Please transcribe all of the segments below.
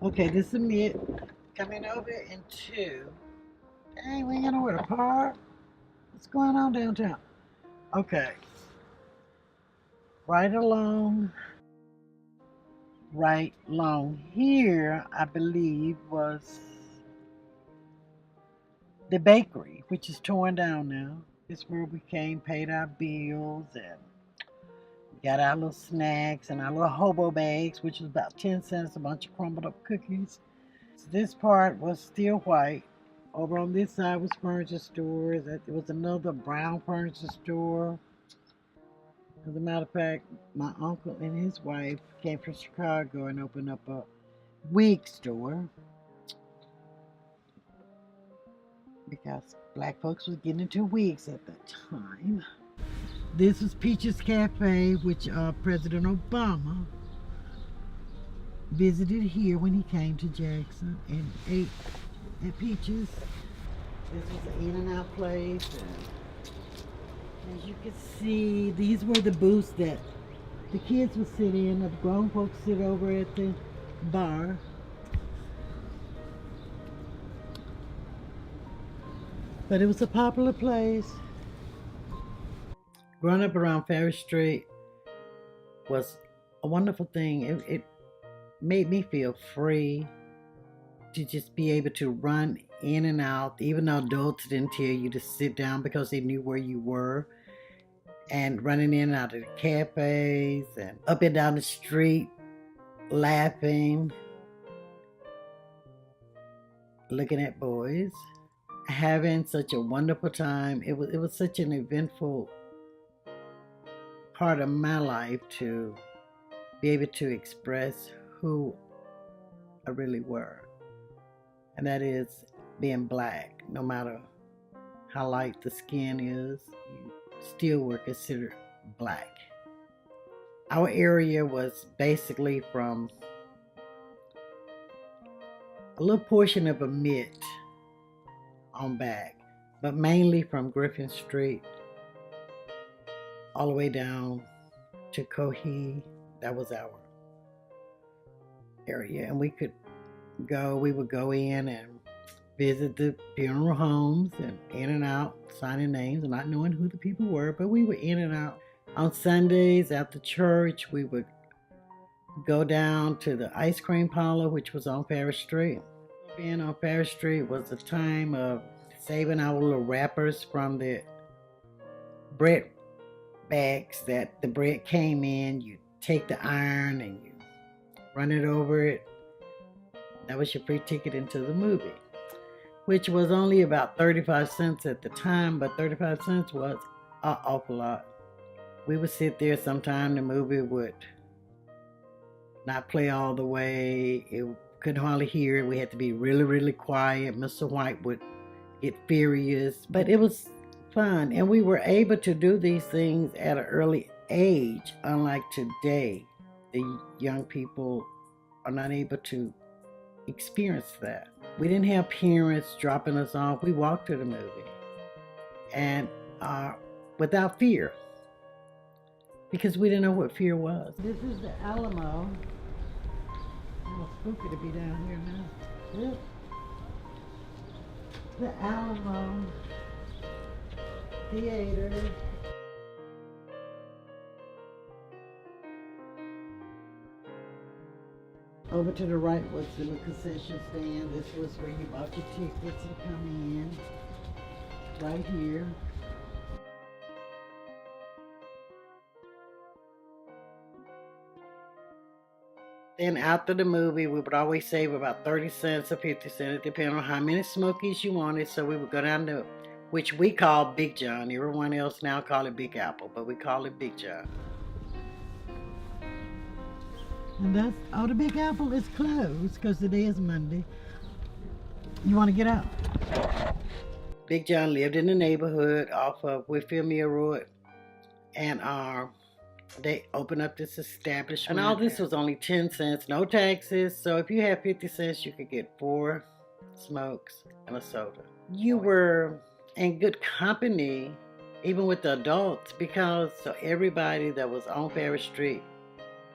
Okay, this is me coming over into. Dang, we ain't got nowhere to park. What's going on downtown? Okay, right along, right along here, I believe was the bakery, which is torn down now. It's where we came, paid our bills, and got our little snacks and our little hobo bags, which was about 10 cents, a bunch of crumbled up cookies. So this part was still white. Over on this side was furniture stores. There was another brown furniture store. As a matter of fact, my uncle and his wife came from Chicago and opened up a wig store because black folks was getting into wigs at that time. This was Peaches Cafe, which President Obama visited here when he came to Jackson and ate at Peaches. This was an In-N-Out place. And as you can see, these were the booths that the kids would sit in, the grown folks sit over at the bar. But it was a popular place. Growing up around Farish Street was a wonderful thing. It made me feel free to just be able to run in and out, even though adults didn't tell you to sit down because they knew where you were. And running in and out of the cafes and up and down the street, laughing, looking at boys, having such a wonderful time. It was such an eventful part of my life to be able to express who I really were. And that is being black. No matter how light the skin is, you still were considered black. Our area was basically from a little portion of a mitt on back, but mainly from Griffin Street all the way down to Cohee. That was our area, and we would go in and visit the funeral homes and in and out, signing names, not knowing who the people were, but we were in and out. On Sundays after church, we would go down to the ice cream parlor, which was on Farish Street. Being on Farish Street was a time of saving our little wrappers from the bread bags that the bread came in. You take the iron and you run it over it. That was your free ticket into the movie, which was only about 35 cents at the time, but 35 cents was an awful lot. We would sit there sometime, the movie would not play all the way. It couldn't hardly hear it. We had to be really, really quiet. Mr. White would get furious, but it was fun. And we were able to do these things at an early age, unlike today. The young people are not able to experience that. We didn't have parents dropping us off. We walked to the movie and without fear, because we didn't know what fear was. This is the Alamo. A little spooky to be down here now. This, the Alamo Theater. Over to the right was the concession stand. This was where you bought your tickets and come in. Right here. Then after the movie, we would always save about 30 cents or 50 cents, depending on how many Smokies you wanted. So we would go down to, which we call Big John. Everyone else now call it Big Apple, but we call it Big John. And that's, oh, the Big Apple is closed because today is Monday. You want to get out? Big John lived in the neighborhood off of Whitfield Mill Road, and they opened up this establishment. And all this was only 10 cents, no taxes. So if you had 50 cents, you could get 4 smokes and a soda. You were in good company, even with the adults, because so everybody that was on Farish Street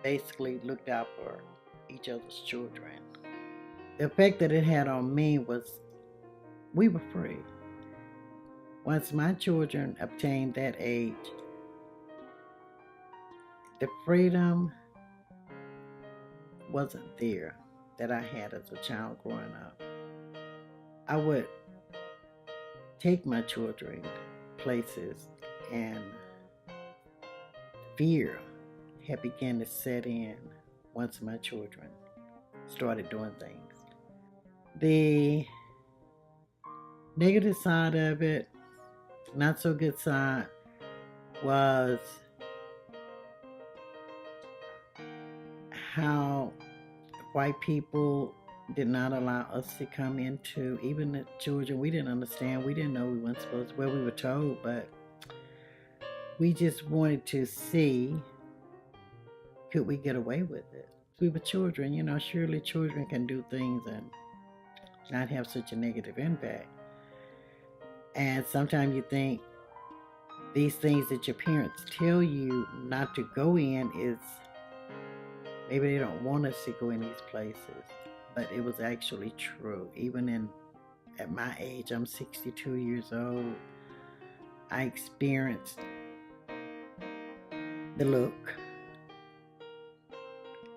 basically looked out for each other's children. the effect that it had on me was we were free. Once my children obtained that age, the freedom wasn't there that I had as a child growing up. I would take my children places, and fear had begun to set in once my children started doing things. The negative side of it, not so good side, was how white people did not allow us to come into, even the children. We didn't understand. We didn't know we weren't supposed to. Well, we were told, but we just wanted to see, could we get away with it? We were children, surely children can do things and not have such a negative impact. And sometimes you think these things that your parents tell you not to go in is maybe they don't want us to go in these places, but it was actually true. Even at my age, I'm 62 years old, I experienced the look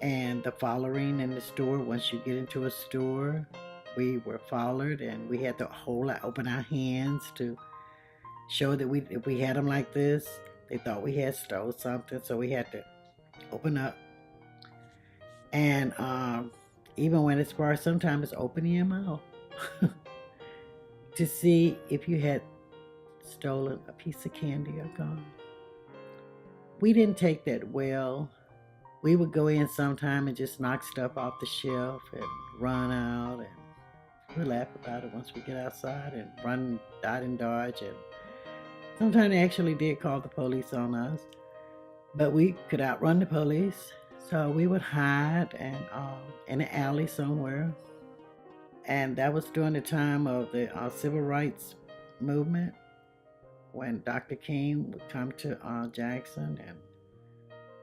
and the following in the store. Once you get into a store, we were followed, and we had to open our hands to show that if we had them like this, they thought we had stole something, so we had to open up. And even when it's far, sometimes it's opening your mouth to see if you had stolen a piece of candy or gum. We didn't take that well. We would go in sometime and just knock stuff off the shelf and run out, and we laugh about it once we get outside and run, dodge and dodge. And sometimes they actually did call the police on us, but we could outrun the police. So we would hide and in an alley somewhere. And that was during the time of the civil rights movement, when Dr. King would come to Jackson and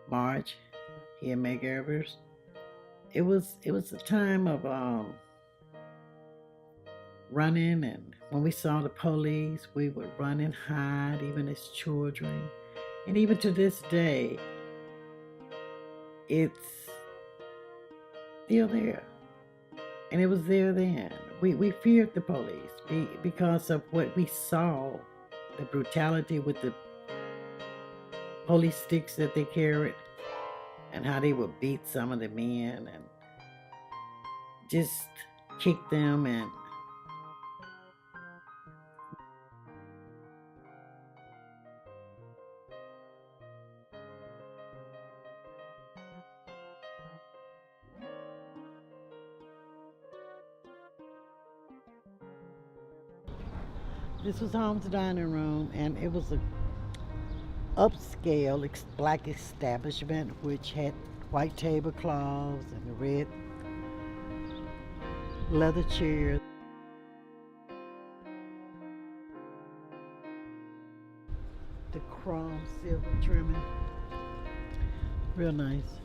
march, he and Meg Evers. It was a time of running, and when we saw the police, we would run and hide, even as children. And even to this day, it's still there. And it was there then. We feared the police because of what we saw, the brutality with the police sticks that they carried, and how they would beat some of the men and just kick them. And this was Home's dining room, and it was a upscale black establishment which had white tablecloths and red leather chairs. The chrome silver trimming, real nice.